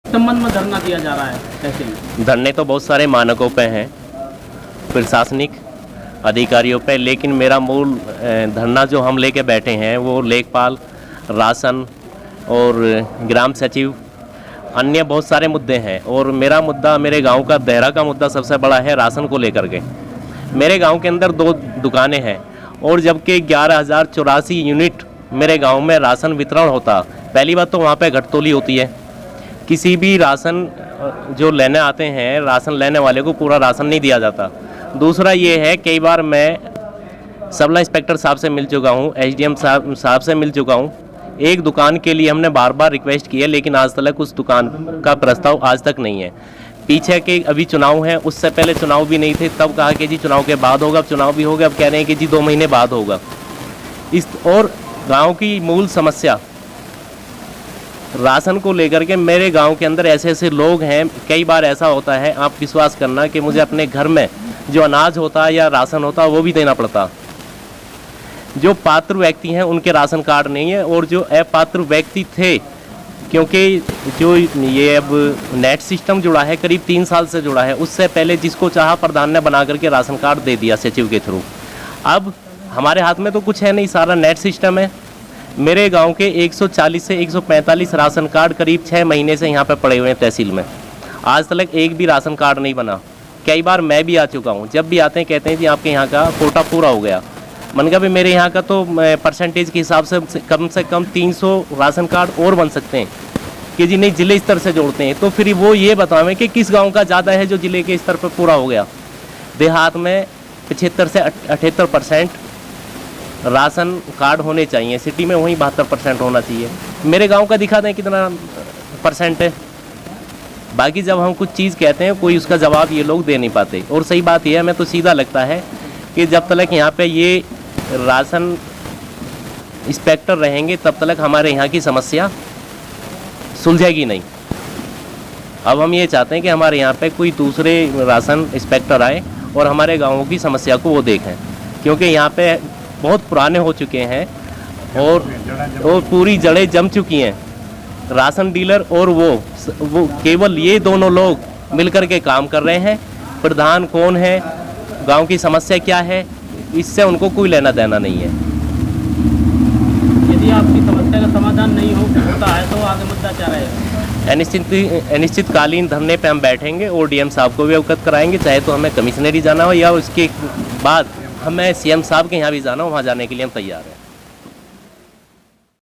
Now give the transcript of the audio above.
संबंध में धरना दिया जा रहा है कैसे? धरने तो बहुत सारे मानकों पे हैं, प्रशासनिक अधिकारियों पे, लेकिन मेरा मूल धरना जो हम लेके बैठे हैं वो लेखपाल, राशन और ग्राम सचिव, अन्य बहुत सारे मुद्दे हैं। और मेरा मुद्दा, मेरे गांव का देहरा का मुद्दा सबसे बड़ा है राशन को लेकर के। मेरे गांव के अंदर 2 दुकानें हैं और जबकि 11,084 यूनिट मेरे गांव में राशन वितरण होता। पहली बात तो वहाँ पे घटतोली होती है, किसी भी राशन जो लेने आते हैं, राशन लेने वाले को पूरा राशन नहीं दिया जाता। दूसरा ये है, कई बार मैं सबला इंस्पेक्टर साहब से मिल चुका हूँ, एसडीएम साहब से मिल चुका हूँ। एक दुकान के लिए हमने बार बार रिक्वेस्ट की है, लेकिन आज तक उस दुकान का प्रस्ताव आज तक नहीं है। पीछे के अभी चुनाव हैं, उससे पहले चुनाव भी नहीं थे, तब कहा कि जी चुनाव के बाद होगा। अब चुनाव भी हो गया, अब कह रहे हैं कि जी 2 महीने बाद होगा। और गाँव की मूल समस्या राशन को लेकर के, मेरे गांव के अंदर ऐसे ऐसे लोग हैं, कई बार ऐसा होता है, आप विश्वास करना, कि मुझे अपने घर में जो अनाज होता है या राशन होता है वो भी देना पड़ता। जो पात्र व्यक्ति हैं उनके राशन कार्ड नहीं है, और जो अपात्र व्यक्ति थे, क्योंकि जो ये अब नेट सिस्टम जुड़ा है, करीब 3 साल से जुड़ा है, उससे पहले जिसको चाहा प्रधान ने बना करके राशन कार्ड दे दिया सचिव के थ्रू। अब हमारे हाथ में तो कुछ है नहीं, सारा नेट सिस्टम है। मेरे गांव के 140 से 145 राशन कार्ड करीब 6 महीने से यहाँ पे पड़े हुए हैं तहसील में। आज तक एक भी राशन कार्ड नहीं बना। कई बार मैं भी आ चुका हूँ, जब भी आते हैं कहते हैं जी आपके यहाँ का कोटा पूरा हो गया। मन का भी मेरे यहाँ का तो परसेंटेज के हिसाब से कम 300 राशन कार्ड और बन सकते हैं कि जी नहीं, जिले स्तर से जोड़ते हैं। तो फिर वो ये बतावें कि किस गाँव का ज़्यादा है जो जिले के स्तर पर पूरा हो गया। देहात में 75 से 78% राशन कार्ड होने चाहिए, सिटी में वहीं 72% होना चाहिए। मेरे गांव का दिखा दें कितना % है। बाकी जब हम कुछ चीज़ कहते हैं, कोई उसका जवाब ये लोग दे नहीं पाते। और सही बात यह है, हमें तो सीधा लगता है कि जब तक यहाँ पे ये राशन इंस्पेक्टर रहेंगे तब तक हमारे यहाँ की समस्या सुलझेगी नहीं। अब हम ये चाहते हैं कि हमारे यहाँ पे कोई दूसरे राशन इंस्पेक्टर आए और हमारे गाँवों की समस्या को वो देखें, क्योंकि यहाँ पे बहुत पुराने हो चुके हैं और पूरी जड़ें जम चुकी हैं। राशन डीलर और वो केवल ये दोनों लोग मिलकर के काम कर रहे हैं। प्रधान कौन है, गांव की समस्या क्या है, इससे उनको कोई लेना देना नहीं है। यदि आपकी समस्या का समाधान नहीं होता है तो आगे मुद्दा क्या रहेगा? अनिश्चितकालीन धरने पे हम बैठेंगे और डीएम साहब को भी अवगत कराएंगे, चाहे तो हमें कमिश्नरी जाना हो या उसके बाद हमें सीएम साहब के यहाँ भी जाना हो, वहाँ जाने के लिए हम तैयार हैं।